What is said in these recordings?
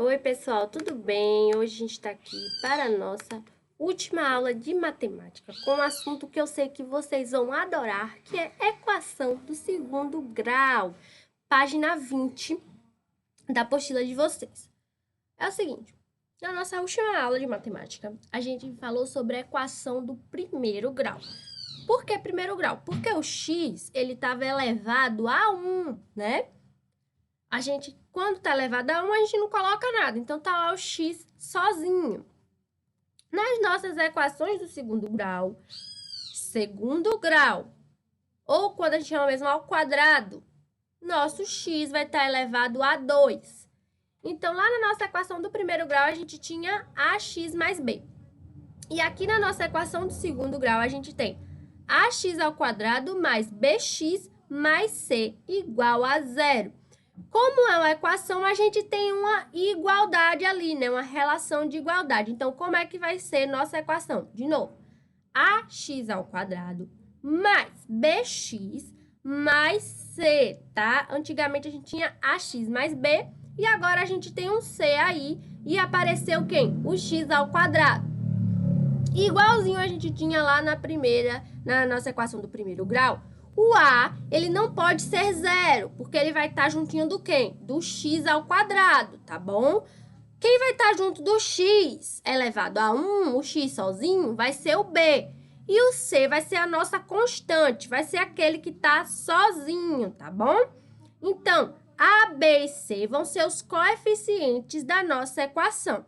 Oi, pessoal, tudo bem? Hoje a gente está aqui para a nossa última aula de matemática, com um assunto que eu sei que vocês vão adorar, que é equação do segundo grau, página 20 da apostila de vocês. É o seguinte, na nossa última aula de matemática, a gente falou sobre a equação do primeiro grau. Por que primeiro grau? Porque o x, ele estava elevado a 1, né? A gente, quando está elevado a 1, a gente não coloca nada. Então, tá lá o x sozinho. Nas nossas equações do segundo grau, ou quando a gente chama mesmo ao quadrado, nosso x vai estar elevado a 2. Então, lá na nossa equação do primeiro grau, a gente tinha ax mais b. E aqui na nossa equação do segundo grau, a gente tem ax ao quadrado mais bx mais c igual a 0. Como é uma equação, a gente tem uma igualdade ali, né? Uma relação de igualdade. Então, como é que vai ser nossa equação? De novo, ax ao quadrado mais bx mais c, tá? Antigamente a gente tinha ax mais b e agora a gente tem um c aí e apareceu quem? O x ao quadrado. Igualzinho a gente tinha lá na nossa equação do primeiro grau. O a, ele não pode ser zero, porque ele vai estar juntinho do quem? Do x ao quadrado, tá bom? Quem vai estar junto do x elevado a 1, o x sozinho, vai ser o b. E o c vai ser a nossa constante, vai ser aquele que está sozinho, tá bom? Então, a, b e c vão ser os coeficientes da nossa equação.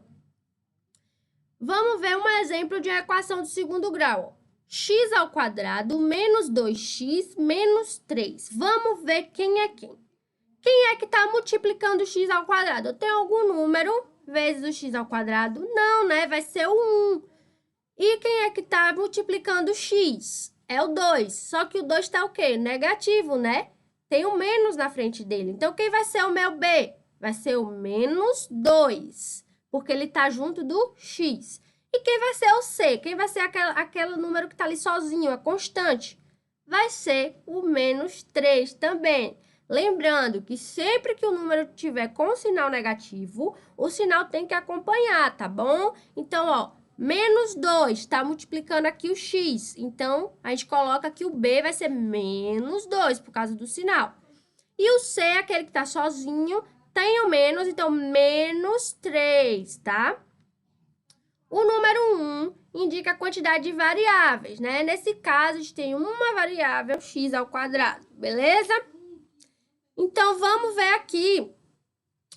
Vamos ver um exemplo de equação do segundo grau. X ao quadrado menos 2x menos 3. Vamos ver quem é quem. Quem é que está multiplicando x ao quadrado? Eu tenho algum número vezes o x ao quadrado? Não, né? Vai ser o 1. E quem é que está multiplicando x? É o 2. Só que o 2 está o quê? Negativo, né? Tem o menos na frente dele. Então, quem vai ser o meu b? Vai ser o menos 2, porque ele está junto do x. E quem vai ser o c? Quem vai ser aquele número que está ali sozinho, a constante? Vai ser o menos 3 também. Lembrando que sempre que o número tiver com sinal negativo, o sinal tem que acompanhar, tá bom? Então, ó, menos 2 está multiplicando aqui o x. Então, a gente coloca que o b vai ser menos 2 por causa do sinal. E o c, aquele que está sozinho, tem o menos, então menos 3, tá? O número 1 indica a quantidade de variáveis, né? Nesse caso, a gente tem uma variável x ao quadrado, beleza? Então, vamos ver aqui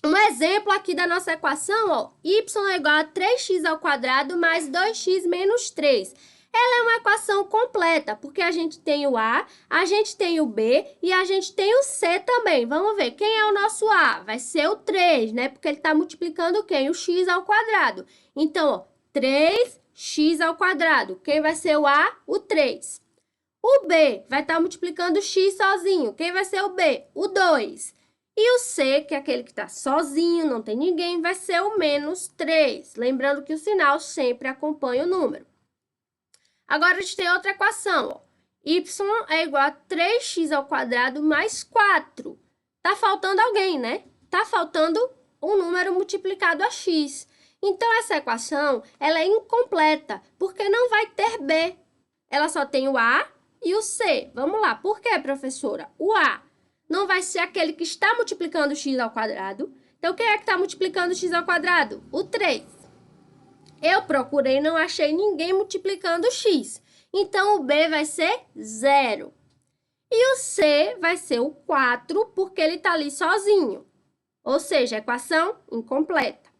um exemplo aqui da nossa equação, ó. Y é igual a 3x ao quadrado mais 2x menos 3. Ela é uma equação completa, porque a gente tem o A, a gente tem o B e a gente tem o C também. Vamos ver, quem é o nosso A? Vai ser o 3, né? Porque ele está multiplicando quem? O x ao quadrado. Então, ó, 3x ao quadrado. Quem vai ser o A? O 3. O B vai estar multiplicando o x sozinho. Quem vai ser o B? O 2. E o C, que é aquele que está sozinho, não tem ninguém, vai ser o menos 3. Lembrando que o sinal sempre acompanha o número. Agora, a gente tem outra equação, ó. Y é igual a 3x ao quadrado mais 4. Tá faltando alguém, né? Tá faltando um número multiplicado a x. Então, essa equação, ela é incompleta, porque não vai ter B. Ela só tem o A e o C. Vamos lá, por quê, professora? O A não vai ser aquele que está multiplicando x ao quadrado. Então, quem é que está multiplicando x ao quadrado? O 3. Eu procurei e não achei ninguém multiplicando x. Então, o B vai ser 0. E o C vai ser o 4, porque ele está ali sozinho. Ou seja, a equação incompleta.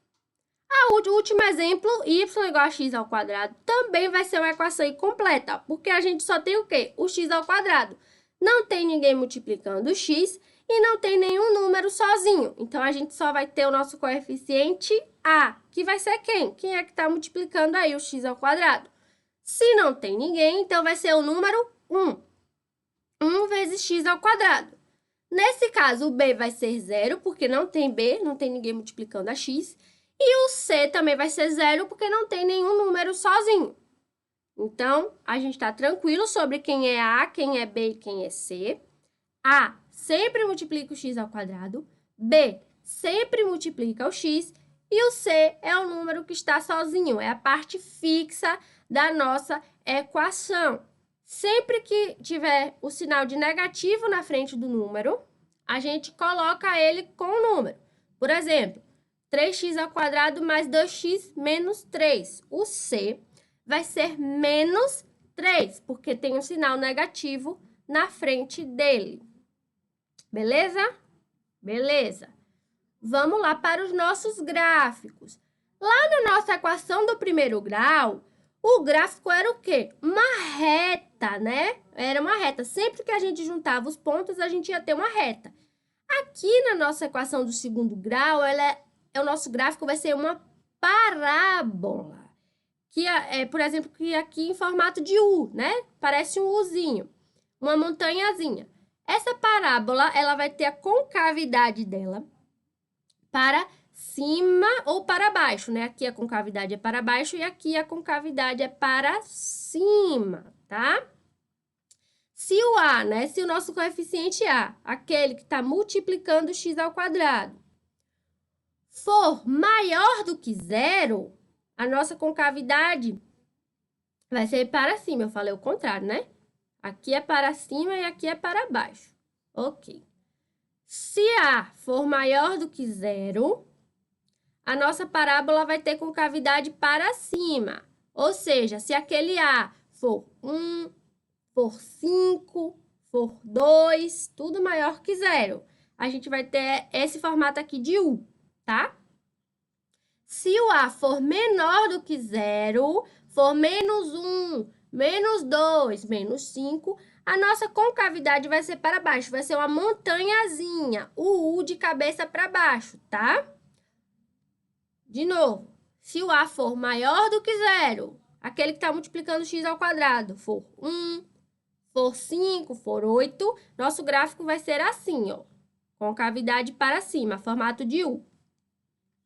O último exemplo, y igual a x ao quadrado, também vai ser uma equação incompleta, porque a gente só tem o quê? O x ao quadrado. Não tem ninguém multiplicando o x e não tem nenhum número sozinho. Então, a gente só vai ter o nosso coeficiente a, que vai ser quem? Quem é que está multiplicando aí o x ao quadrado? Se não tem ninguém, então vai ser o número 1. 1 vezes x ao quadrado. Nesse caso, o b vai ser 0, porque não tem b, não tem ninguém multiplicando a x. E o c também vai ser 0, porque não tem nenhum número sozinho. Então, a gente está tranquilo sobre quem é A, quem é B e quem é C. A sempre multiplica o x ao quadrado. B sempre multiplica o x. E o C é o número que está sozinho, é a parte fixa da nossa equação. Sempre que tiver o sinal de negativo na frente do número, a gente coloca ele com o número. Por exemplo, 3x² mais 2x menos 3. O C vai ser menos 3, porque tem um sinal negativo na frente dele. Beleza? Beleza. Vamos lá para os nossos gráficos. Lá na nossa equação do primeiro grau, o gráfico era o quê? Uma reta, né? Era uma reta. Sempre que a gente juntava os pontos, a gente ia ter uma reta. Aqui na nossa equação do segundo grau, o nosso gráfico vai ser uma parábola. Que por exemplo, que aqui em formato de U, né? Parece um Uzinho, uma montanhazinha. Essa parábola, ela vai ter a concavidade dela para cima ou para baixo, né? Aqui a concavidade é para baixo e aqui a concavidade é para cima, tá? Se o A, né? Se o nosso coeficiente A, aquele que está multiplicando x², for maior do que zero, a nossa concavidade vai ser para cima. Eu falei o contrário, né? Aqui é para cima e aqui é para baixo. Ok. Se A for maior do que zero, a nossa parábola vai ter concavidade para cima. Ou seja, se aquele A for 1, for 5, for 2, tudo maior que zero, a gente vai ter esse formato aqui de U, tá? Se o A for menor do que zero, for menos 1, menos 2, menos 5, a nossa concavidade vai ser para baixo, vai ser uma montanhazinha, o U de cabeça para baixo, tá? De novo, se o A for maior do que zero, aquele que está multiplicando x², for 1, for 5, for 8, nosso gráfico vai ser assim, ó, concavidade para cima, formato de U.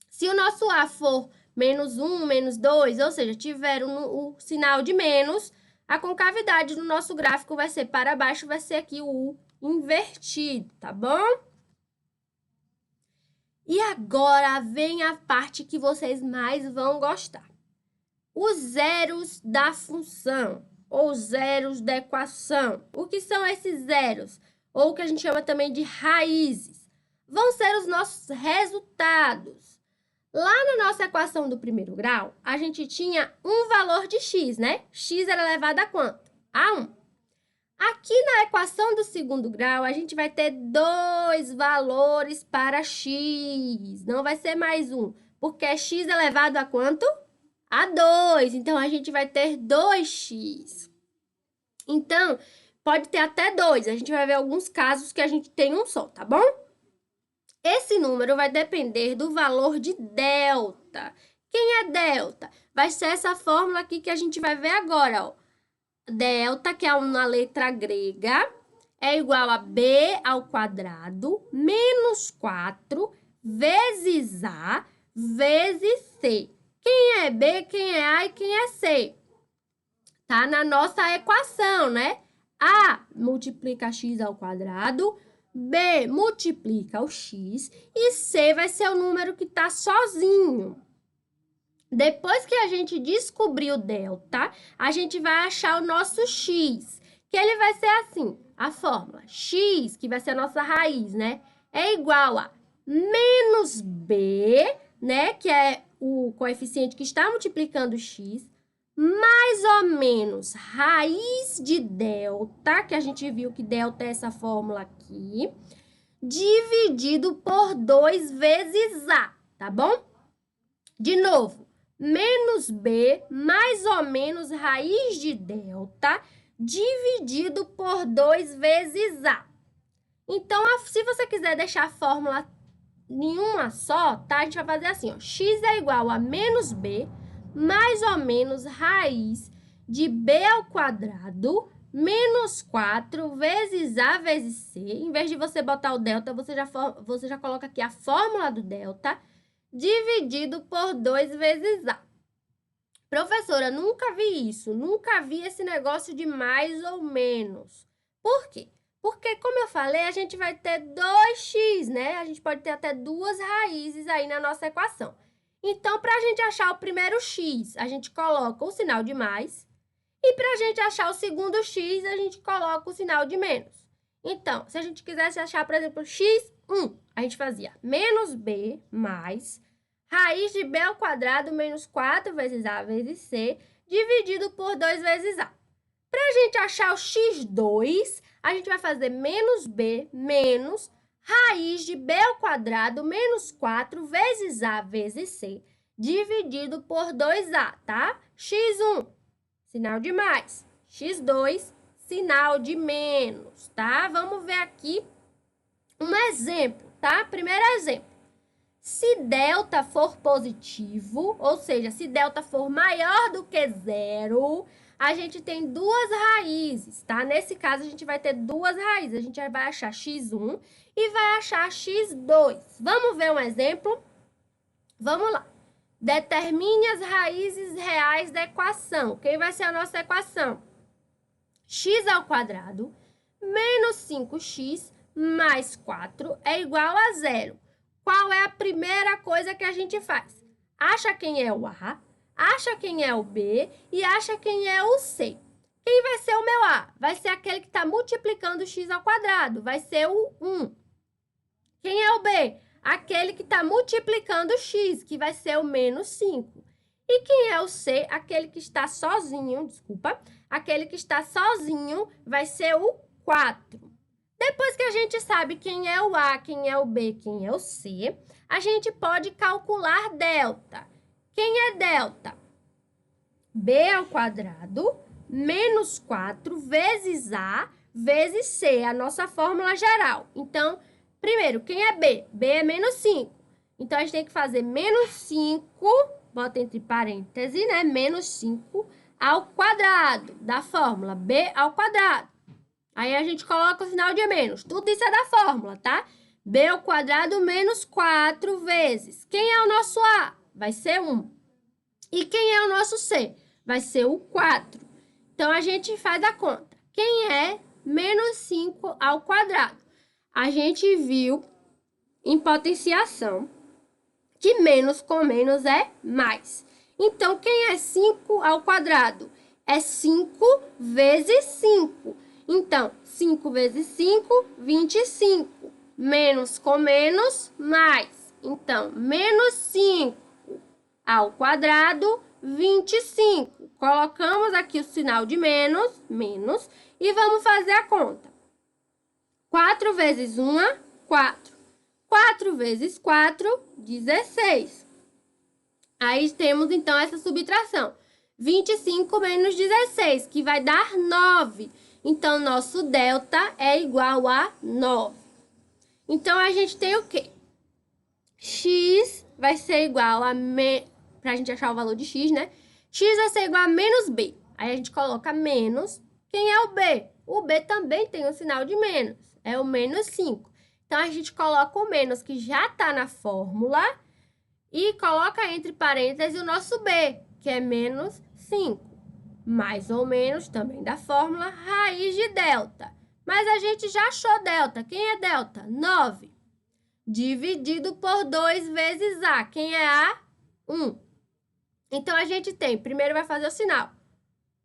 Se o nosso A for menos 1, menos 2, ou seja, tiver o sinal de menos, a concavidade do nosso gráfico vai ser para baixo, vai ser aqui o U invertido, tá bom? E agora vem a parte que vocês mais vão gostar. Os zeros da função, ou zeros da equação. O que são esses zeros? Ou o que a gente chama também de raízes. Vão ser os nossos resultados. Lá na nossa equação do primeiro grau, a gente tinha um valor de x, né? X era elevado a quanto? A 1. Aqui na equação do segundo grau, a gente vai ter dois valores para x. Não vai ser mais um, porque é x elevado a quanto? A 2. Então, a gente vai ter 2x. Então, pode ter até 2. A gente vai ver alguns casos que a gente tem um só, tá bom? Esse número vai depender do valor de delta. Quem é delta? Vai ser essa fórmula aqui que a gente vai ver agora, ó. Delta, que é uma letra grega, é igual a b² menos 4 vezes a vezes c. Quem é b, quem é a e quem é c? Tá na nossa equação, né? A multiplica x², B multiplica o x e C vai ser o número que está sozinho. Depois que a gente descobrir o delta, a gente vai achar o nosso x, que ele vai ser assim, a fórmula x, que vai ser a nossa raiz, né? É igual a menos b, né? Que é o coeficiente que está multiplicando o x, mais ou menos raiz de delta, que a gente viu que delta é essa fórmula aqui, dividido por 2 vezes a, tá bom? De novo, menos b mais ou menos raiz de delta dividido por 2 vezes a. Então, se você quiser deixar a fórmula nenhuma só, tá? A gente vai fazer assim, ó. X é igual a menos b mais ou menos raiz de b² menos 4 vezes a vezes c. Em vez de você botar o delta, você já coloca aqui a fórmula do delta dividido por 2 vezes a. Professora, nunca vi isso. Nunca vi esse negócio de mais ou menos. Por quê? Porque, como eu falei, a gente vai ter 2x, né? A gente pode ter até duas raízes aí na nossa equação. Então, para a gente achar o primeiro x, a gente coloca o sinal de mais. E para a gente achar o segundo x, a gente coloca o sinal de menos. Então, se a gente quisesse achar, por exemplo, x1, a gente fazia menos b mais raiz de b ao quadrado menos 4 vezes a vezes c, dividido por 2 vezes a. Para a gente achar o x2, a gente vai fazer menos b menos raiz de b ao quadrado menos 4 vezes a vezes c, dividido por 2a, tá? x1, sinal de mais. x2, sinal de menos, tá? Vamos ver aqui um exemplo, tá? Primeiro exemplo. Se delta for positivo, ou seja, se delta for maior do que zero, a gente tem duas raízes, tá? Nesse caso, a gente vai ter duas raízes. A gente vai achar x1 e vai achar x2. Vamos ver um exemplo? Vamos lá. Determine as raízes reais da equação. Quem vai ser a nossa equação? X ao quadrado menos 5x mais 4 é igual a zero. Qual é a primeira coisa que a gente faz? Acha quem é o A, acha quem é o B e acha quem é o C. Quem vai ser o meu A? Vai ser aquele que está multiplicando x ao quadrado, vai ser o 1. Quem é o B? Aquele que está multiplicando x, que vai ser o menos 5. E quem é o C? Aquele que está sozinho, aquele que está sozinho vai ser o 4. Depois que a gente sabe quem é o A, quem é o B, quem é o C, a gente pode calcular delta. Quem é delta? B ao quadrado menos 4 vezes A vezes C, a nossa fórmula geral. Então, primeiro, quem é B? B é menos 5. Então, a gente tem que fazer menos 5, bota entre parênteses, né? Menos 5 ao quadrado da fórmula B ao quadrado. Aí a gente coloca o sinal de menos. Tudo isso é da fórmula, tá? B ao quadrado menos 4 vezes. Quem é o nosso A? Vai ser 1. E quem é o nosso C? Vai ser o 4. Então, a gente faz a conta. Quem é menos 5 ao quadrado? A gente viu em potenciação que menos com menos é mais. Então, quem é 5 ao quadrado? É 5 vezes 5. Então, 5 vezes 5, 25. Menos com menos, mais. Então, menos 5 ao quadrado, 25. Colocamos aqui o sinal de menos, e vamos fazer a conta. 4 vezes 1, 4. 4 vezes 4, 16. Aí temos, então, essa subtração. 25 menos 16, que vai dar 9. Então, nosso delta é igual a 9. Então, a gente tem o quê? X vai ser igual a... Para a gente achar o valor de x, né? X vai ser igual a menos b. Aí, a gente coloca menos. Quem é o b? O b também tem o sinal de menos. É o menos 5. Então, a gente coloca o menos, que já está na fórmula, e coloca entre parênteses o nosso b, que é menos 5. Mais ou menos, também da fórmula, raiz de delta. Mas a gente já achou delta. Quem é delta? 9. Dividido por 2 vezes A. Quem é A? 1. Então, a gente tem, primeiro vai fazer o sinal.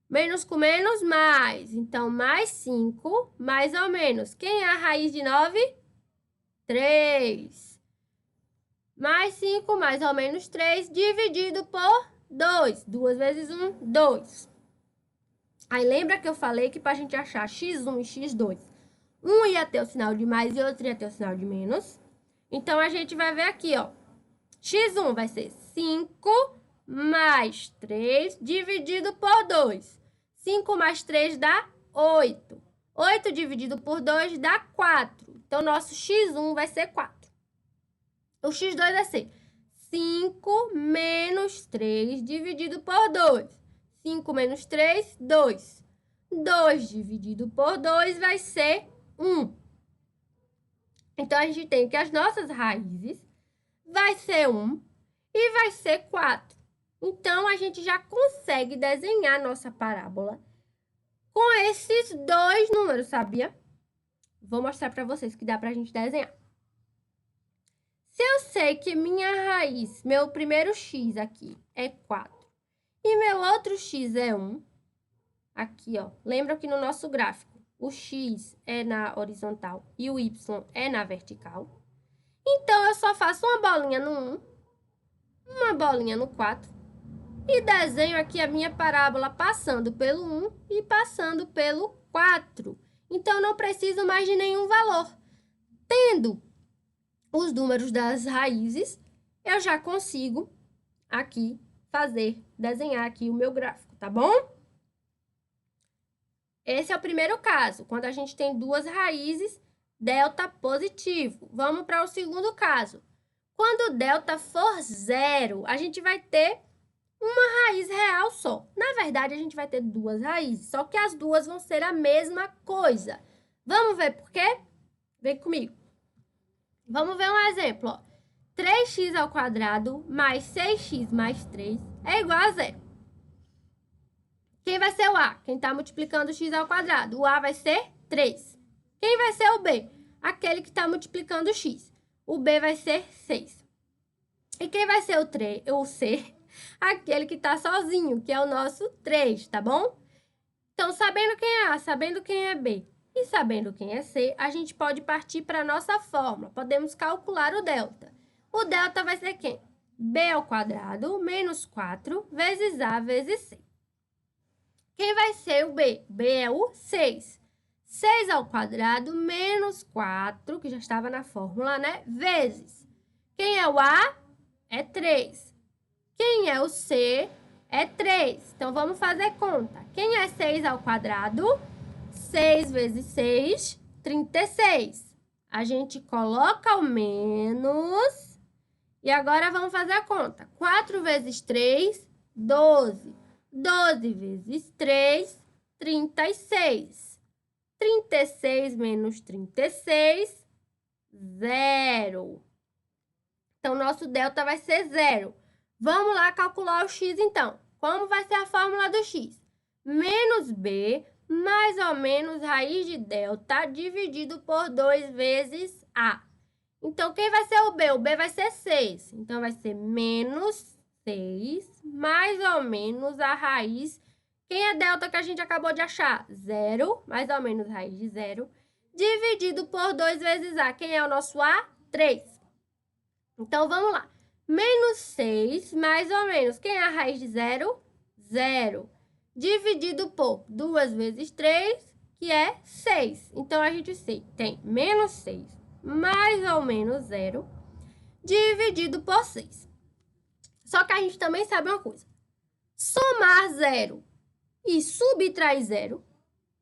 Menos com menos, mais. Então, mais 5, mais ou menos. Quem é a raiz de 9? 3. Mais 5, mais ou menos 3, dividido por 2. 2 vezes 1, 2. Aí, lembra que eu falei que para a gente achar x1 e x2, um ia ter o sinal de mais e outro ia ter o sinal de menos. Então, a gente vai ver aqui, ó. x1 vai ser 5 mais 3 dividido por 2. 5 mais 3 dá 8. 8 dividido por 2 dá 4. Então, nosso x1 vai ser 4. O x2 vai ser 5 menos 3 dividido por 2. 5 menos 3, 2. 2 dividido por 2 vai ser 1. Então, a gente tem que as nossas raízes vai ser 1 e vai ser 4. Então, a gente já consegue desenhar nossa parábola com esses dois números, sabia? Vou mostrar para vocês que dá para a gente desenhar. Se eu sei que minha raiz, meu primeiro x aqui é 4 e meu outro x é 1, aqui, ó, lembra que no nosso gráfico o x é na horizontal e o y é na vertical. Então, eu só faço uma bolinha no 1, uma bolinha no 4 e desenho aqui a minha parábola passando pelo 1 e passando pelo 4. Então, não preciso mais de nenhum valor. Tendo os números das raízes, eu já consigo aqui desenhar aqui o meu gráfico, tá bom? Esse é o primeiro caso, quando a gente tem duas raízes, delta positivo. Vamos para o segundo caso. Quando o delta for zero, a gente vai ter uma raiz real só. Na verdade, a gente vai ter duas raízes, só que as duas vão ser a mesma coisa. Vamos ver por quê? Vem comigo. Vamos ver um exemplo, ó. 3x ao quadrado mais 6x mais 3 é igual a zero. Quem vai ser o A? Quem está multiplicando x ao quadrado. O A vai ser 3. Quem vai ser o B? Aquele que está multiplicando x. O B vai ser 6. E quem vai ser o C? Aquele que está sozinho, que é o nosso 3, tá bom? Então, sabendo quem é A, sabendo quem é B e sabendo quem é C, a gente pode partir para a nossa fórmula. Podemos calcular o delta. O delta vai ser quem? B ao quadrado menos 4 vezes A vezes C. Quem vai ser o B? B é o 6. 6 ao quadrado menos 4, que já estava na fórmula, né? Vezes. Quem é o A? É 3. Quem é o C? É 3. Então, vamos fazer conta. Quem é 6 ao quadrado? 6 vezes 6, 36. A gente coloca o menos. E agora, vamos fazer a conta. 4 vezes 3, 12. 12 vezes 3, 36. 36 menos 36, 0. Então, nosso delta vai ser 0. Vamos lá calcular o x, então. Como vai ser a fórmula do x? Menos b mais ou menos raiz de delta dividido por 2 vezes a. Então, quem vai ser o b? O b vai ser 6. Então, vai ser menos 6 mais ou menos a raiz. Quem é delta que a gente acabou de achar? 0, mais ou menos raiz de 0, dividido por 2 vezes a. Quem é o nosso a? 3. Então, vamos lá. Menos 6, mais ou menos. Quem é a raiz de 0? 0. Dividido por 2 vezes 3, que é 6. Então, a gente tem menos 6, mais ou menos 0, dividido por 6. Só que a gente também sabe uma coisa. Somar 0 e subtrair 0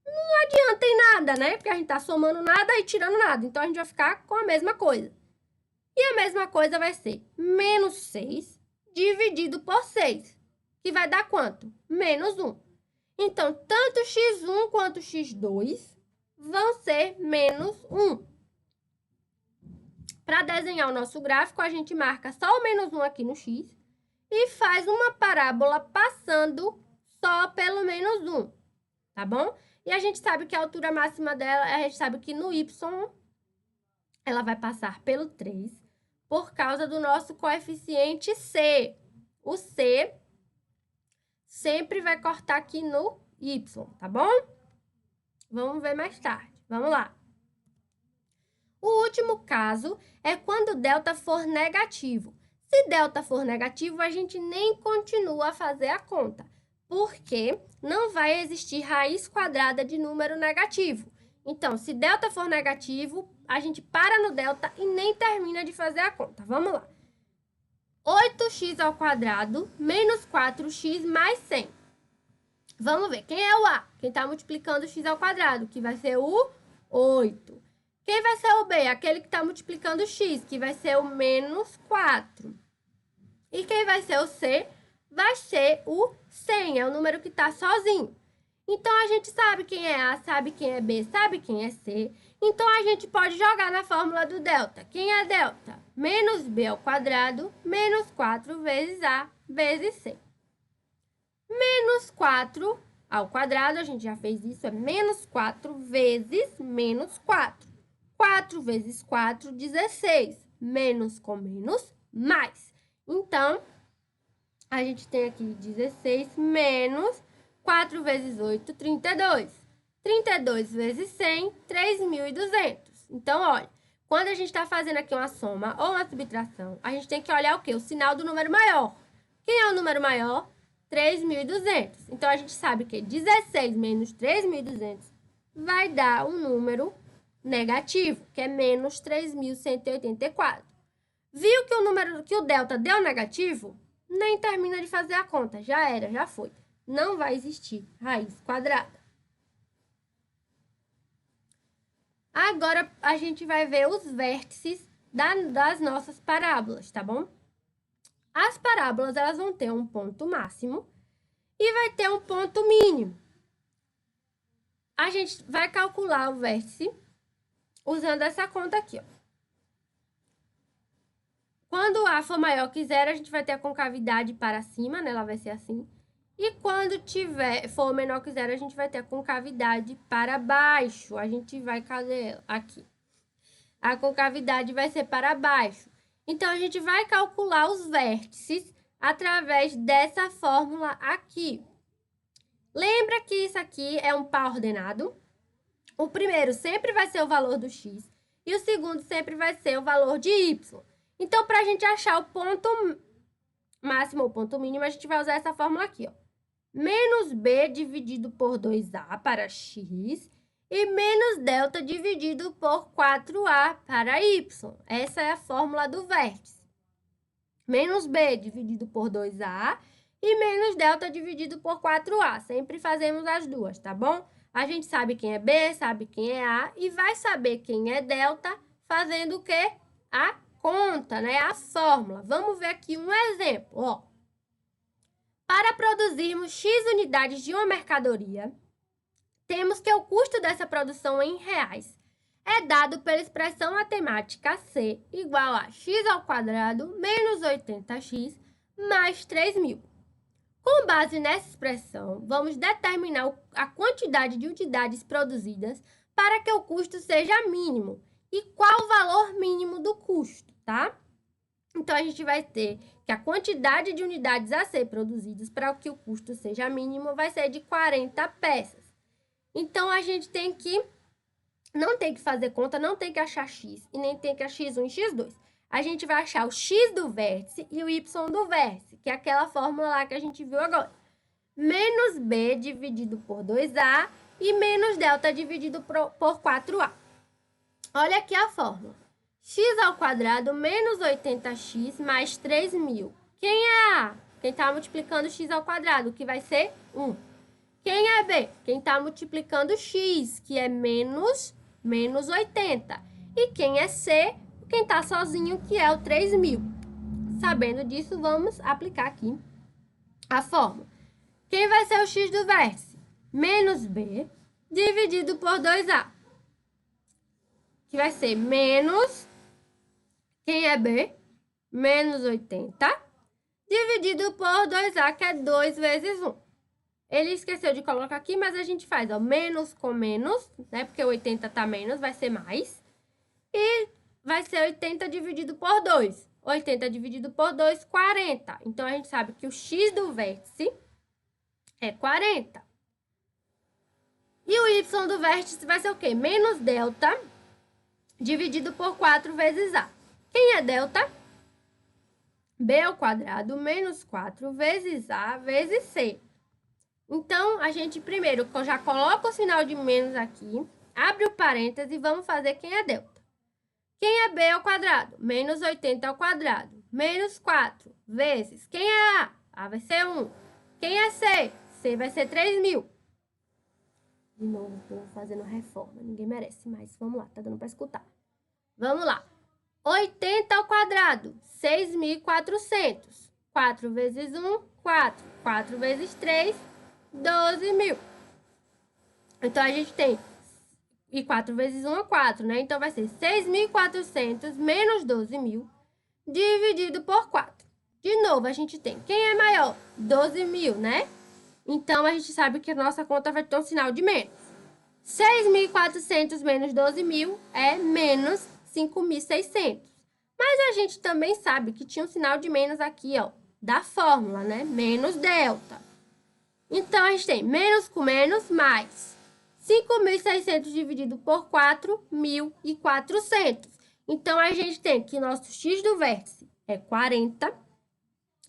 não adianta em nada, né? Porque a gente tá somando nada e tirando nada. Então, a gente vai ficar com a mesma coisa. E a mesma coisa vai ser menos 6 dividido por 6, que vai dar quanto? Menos 1. Então, tanto x1 quanto x2 vão ser menos 1. Para desenhar o nosso gráfico, a gente marca só o menos 1 aqui no x e faz uma parábola passando só pelo menos 1, tá bom? E a gente sabe que a altura máxima dela, a gente sabe que no y, ela vai passar pelo 3, por causa do nosso coeficiente C. O C sempre vai cortar aqui no Y, tá bom? Vamos ver mais tarde. Vamos lá. O último caso é quando o delta for negativo. Se delta for negativo, a gente nem continua a fazer a conta, porque não vai existir raiz quadrada de número negativo. Então, se delta for negativo, a gente para no delta e nem termina de fazer a conta. Vamos lá. 8x ao quadrado menos 4x mais 100. Vamos ver. Quem é o A? Quem está multiplicando x ao quadrado, que vai ser o 8. Quem vai ser o B? Aquele que está multiplicando x, que vai ser o menos 4. E quem vai ser o C? Vai ser o 100. É o número que está sozinho. Então, a gente sabe quem é A, sabe quem é B, sabe quem é C. Então, a gente pode jogar na fórmula do delta. Quem é delta? Menos B ao quadrado, menos 4 vezes A, vezes C. Menos 4 ao quadrado, a gente já fez isso, é menos 4 vezes menos 4. 4 vezes 4, 16. menos com menos, mais. Então, a gente tem aqui 16 menos 4 vezes 8, 32. 32 vezes 100, 3.200. Então, olha, quando a gente está fazendo aqui uma soma ou uma subtração, a gente tem que olhar o quê? O sinal do número maior. Quem é o número maior? 3.200. Então, a gente sabe que 16 menos 3.200 vai dar um número negativo, que é menos 3.184. Viu que o número, que o delta deu negativo? Nem termina de fazer a conta. Já era, já foi. Não vai existir raiz quadrada. Agora, a gente vai ver os vértices das nossas parábolas, tá bom? As parábolas, elas vão ter um ponto máximo e vai ter um ponto mínimo. A gente vai calcular o vértice usando essa conta aqui, ó. Quando A for maior que zero, a gente vai ter a concavidade para cima, né? Ela vai ser assim. E quando for menor que zero, a gente vai ter a concavidade para baixo. A gente vai, cadê ela? Aqui. A concavidade vai ser para baixo. Então, a gente vai calcular os vértices através dessa fórmula aqui. Lembra que isso aqui é um par ordenado? O primeiro sempre vai ser o valor do x e o segundo sempre vai ser o valor de y. Então, para a gente achar o ponto máximo ou ponto mínimo, a gente vai usar essa fórmula aqui, ó. Menos b dividido por 2a para x e menos delta dividido por 4a para y. Essa é a fórmula do vértice. Menos b dividido por 2a e menos delta dividido por 4a. Sempre fazemos as duas, tá bom? A gente sabe quem é b, sabe quem é a e vai saber quem é delta fazendo o quê? A conta, né? A fórmula. Vamos ver aqui um exemplo, ó. Para produzirmos X unidades de uma mercadoria, temos que o custo dessa produção em reais é dado pela expressão matemática C igual a x ao quadrado menos 80x mais 3.000. Com base nessa expressão, vamos determinar a quantidade de unidades produzidas para que o custo seja mínimo. E qual o valor mínimo do custo, tá? Então, a gente vai ter que a quantidade de unidades a ser produzidas para que o custo seja mínimo vai ser de 40 peças. Então, a gente não tem que fazer conta, não tem que achar x e nem tem que achar x1 e x2. A gente vai achar o x do vértice e o y do vértice, que é aquela fórmula lá que a gente viu agora. Menos b dividido por 2a e menos delta dividido por 4a. Olha aqui a fórmula. X ao quadrado menos 80x mais 3.000. Quem é A? Quem está multiplicando x ao quadrado, que vai ser 1. Quem é B? Quem está multiplicando x, que é menos 80. E quem é C? Quem está sozinho, que é o 3.000. Sabendo disso, vamos aplicar aqui a fórmula. Quem vai ser o x do vértice? Menos B dividido por 2a. Que vai ser menos... Quem é B? Menos 80 dividido por 2a, que é 2 vezes 1. Ele esqueceu de colocar aqui, mas a gente faz, ó, menos com menos, né? Porque 80 tá menos, vai ser mais. E vai ser 80 dividido por 2. 80 dividido por 2, 40. Então, a gente sabe que o x do vértice é 40. E o y do vértice vai ser o quê? Menos delta dividido por 4 vezes a. Quem é delta? B ao quadrado menos 4 vezes a vezes c. Então, a gente primeiro já coloca o sinal de menos aqui, abre o parêntese e vamos fazer quem é delta. Quem é b ao quadrado? Menos 80 ao quadrado. Menos 4 vezes. Quem é a? A vai ser 1. Quem é c? C vai ser 3.000. De novo, estou fazendo reforma. Ninguém merece, mas vamos lá, tá dando para escutar. Vamos lá. 80 ao quadrado, 6.400. 4 vezes 1, 4. 4 vezes 3, 12.000. Então, a gente tem... E 4 vezes 1 é 4, né? Então, vai ser 6.400 menos 12.000 dividido por 4. De novo, a gente tem... Quem é maior? 12.000, né? Então, a gente sabe que a nossa conta vai ter um sinal de menos. 6.400 menos 12.000 é menos 5.600. Mas a gente também sabe que tinha um sinal de menos aqui, ó, da fórmula, né? Menos delta. Então, a gente tem menos com menos, mais 5.600 dividido por 4, 1.400. Então, a gente tem que o nosso x do vértice é 40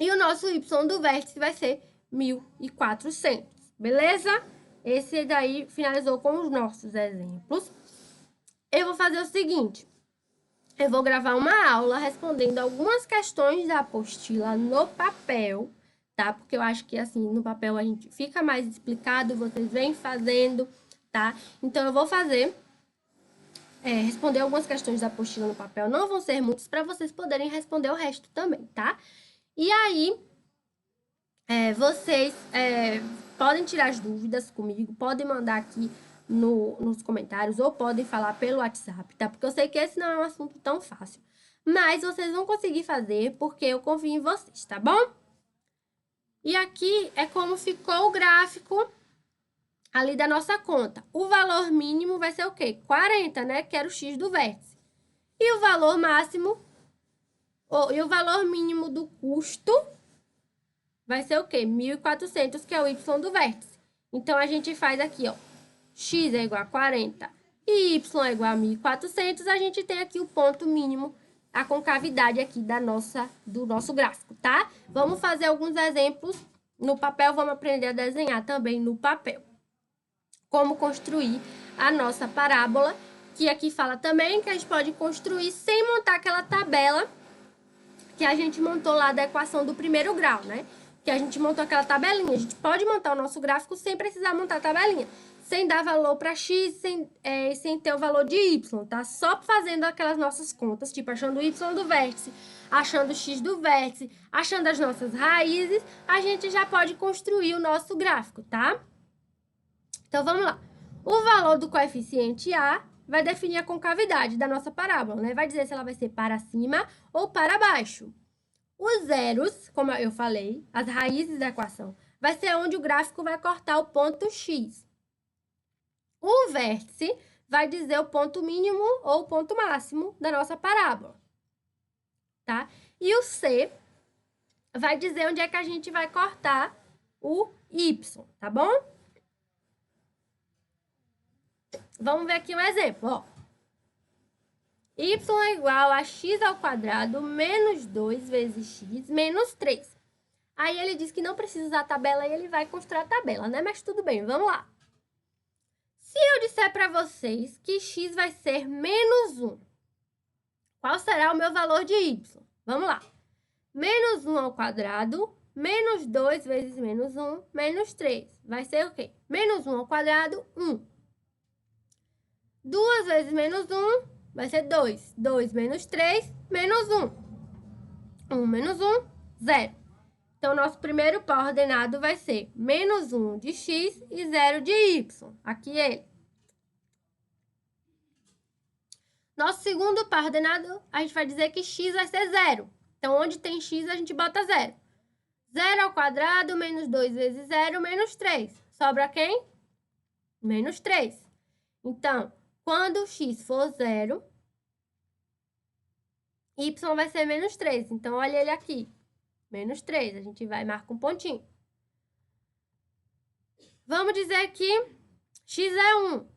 e o nosso y do vértice vai ser 1.400, beleza? Esse daí finalizou com os nossos exemplos. Eu vou fazer o seguinte, eu vou gravar uma aula respondendo algumas questões da apostila no papel, tá? Porque eu acho que, assim, no papel a gente fica mais explicado, vocês vêm fazendo, tá? Então, eu vou responder algumas questões da apostila no papel. Não vão ser muitas para vocês poderem responder o resto também, tá? E aí, vocês podem tirar as dúvidas comigo, podem mandar aqui nos comentários ou podem falar pelo WhatsApp, tá? Porque eu sei que esse não é um assunto tão fácil. Mas vocês vão conseguir fazer porque eu confio em vocês, tá bom? E aqui é como ficou o gráfico ali da nossa conta. O valor mínimo vai ser o quê? 40, né? Que era o x do vértice. E o valor máximo, e o valor mínimo do custo vai ser o quê? 1.400, que é o y do vértice. Então, a gente faz aqui, ó, x é igual a 40 e y é igual a 1.400. A gente tem aqui o ponto mínimo, a concavidade aqui do nosso gráfico, tá? Vamos fazer alguns exemplos no papel, vamos aprender a desenhar também no papel. Como construir a nossa parábola, que aqui fala também que a gente pode construir sem montar aquela tabela que a gente montou lá da equação do primeiro grau, né? Que a gente montou aquela tabelinha. A gente pode montar o nosso gráfico sem precisar montar a tabelinha. Sem dar valor para x, sem ter o valor de y, tá? Só fazendo aquelas nossas contas, tipo achando o y do vértice, achando o x do vértice, achando as nossas raízes, a gente já pode construir o nosso gráfico, tá? Então, vamos lá. O valor do coeficiente A vai definir a concavidade da nossa parábola, né? Vai dizer se ela vai ser para cima ou para baixo. Os zeros, como eu falei, as raízes da equação, vai ser onde o gráfico vai cortar o ponto X. O vértice vai dizer o ponto mínimo ou o ponto máximo da nossa parábola, tá? E o C vai dizer onde é que a gente vai cortar o Y, tá bom? Vamos ver aqui um exemplo, ó. Y é igual a x ao quadrado menos 2 vezes x menos 3. Aí ele diz que não precisa usar a tabela e ele vai construir a tabela, né? Mas tudo bem, vamos lá. Se eu disser para vocês que x vai ser menos 1, qual será o meu valor de y? Vamos lá. Menos 1 ao quadrado, menos 2 vezes menos 1, menos 3. Vai ser o quê? Menos 1 ao quadrado, 1. 2 vezes menos 1 vai ser 2. 2 menos 3, menos 1. 1 menos 1, 0. Então, nosso primeiro par ordenado vai ser menos 1 de x e 0 de y. Aqui ele. Nosso segundo par ordenado, a gente vai dizer que x vai ser 0. Então, onde tem x, a gente bota 0. 0 ao quadrado, menos 2 vezes 0, menos 3. Sobra quem? Menos 3. Então, quando x for 0, y vai ser menos 3. Então, olha ele aqui. Menos 3. A gente vai marcar um pontinho. Vamos dizer que x é 1.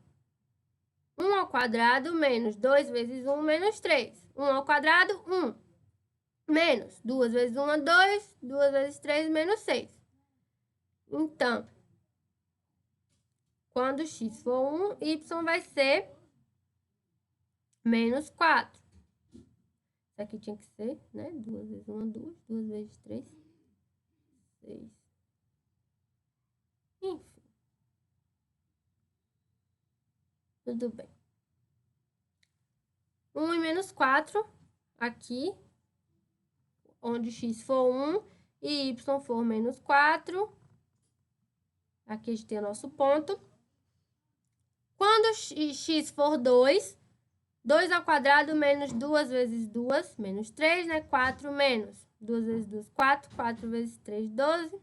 1 ao quadrado menos 2 vezes 1, menos 3. 1 ao quadrado, 1. Menos 2 vezes 1 é 2. 2 vezes 3, menos 6. Então, quando x for 1, y vai ser menos 4. Isso aqui tinha que ser, né? 2 vezes 1 é 2. 2 vezes 3, 6. Enfim. Tudo bem. 1 e menos 4 aqui, onde x for 1 e y for menos 4. Aqui a gente tem o nosso ponto. Quando x for 2, 2 ao quadrado menos 2 vezes 2, menos 3, né? 4 menos 2 vezes 2, 4. 4 vezes 3, 12.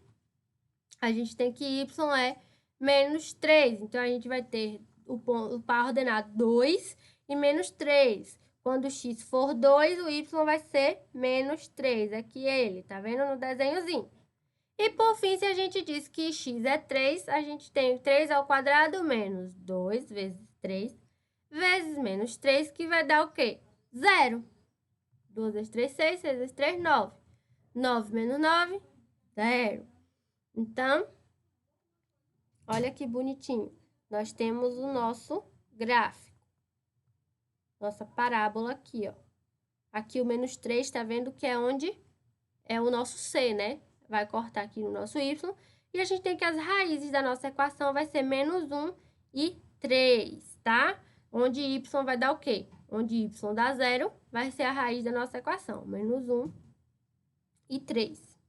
A gente tem que y é menos 3. Então, a gente vai ter o par ordenado 2 e menos 3. Quando x for 2, o y vai ser menos 3. Aqui ele, tá vendo no desenhozinho? E por fim, se a gente diz que x é 3, a gente tem 3 ao quadrado menos 2 vezes 3 vezes menos 3, que vai dar o quê? 0. 2 vezes 3, 6, 6 vezes 3, 9. 9 menos 9, 0. Então, olha que bonitinho. Nós temos o nosso gráfico. Nossa parábola aqui, ó. Aqui o menos 3, tá vendo que é onde é o nosso C, né? Vai cortar aqui no nosso Y. E a gente tem que as raízes da nossa equação vai ser menos 1 e 3, tá? Onde Y vai dar o quê? Onde Y dá 0, vai ser a raiz da nossa equação. Menos 1 e 3.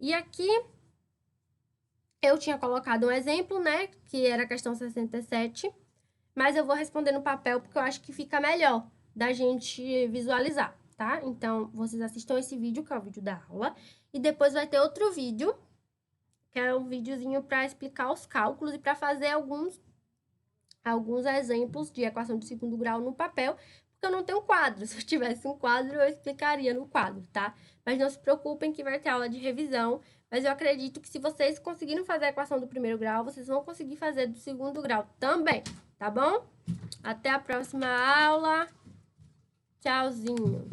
E aqui, eu tinha colocado um exemplo, né? Que era a questão 67. Mas eu vou responder no papel porque eu acho que fica melhor da gente visualizar, tá? Então, vocês assistam esse vídeo, que é o vídeo da aula. E depois vai ter outro vídeo, que é um videozinho para explicar os cálculos e para fazer alguns exemplos de equação de segundo grau no papel, porque eu não tenho quadro. Se eu tivesse um quadro, eu explicaria no quadro, tá? Mas não se preocupem que vai ter aula de revisão. Mas eu acredito que se vocês conseguirem fazer a equação do primeiro grau, vocês vão conseguir fazer do segundo grau também, tá bom? Até a próxima aula. Tchauzinho.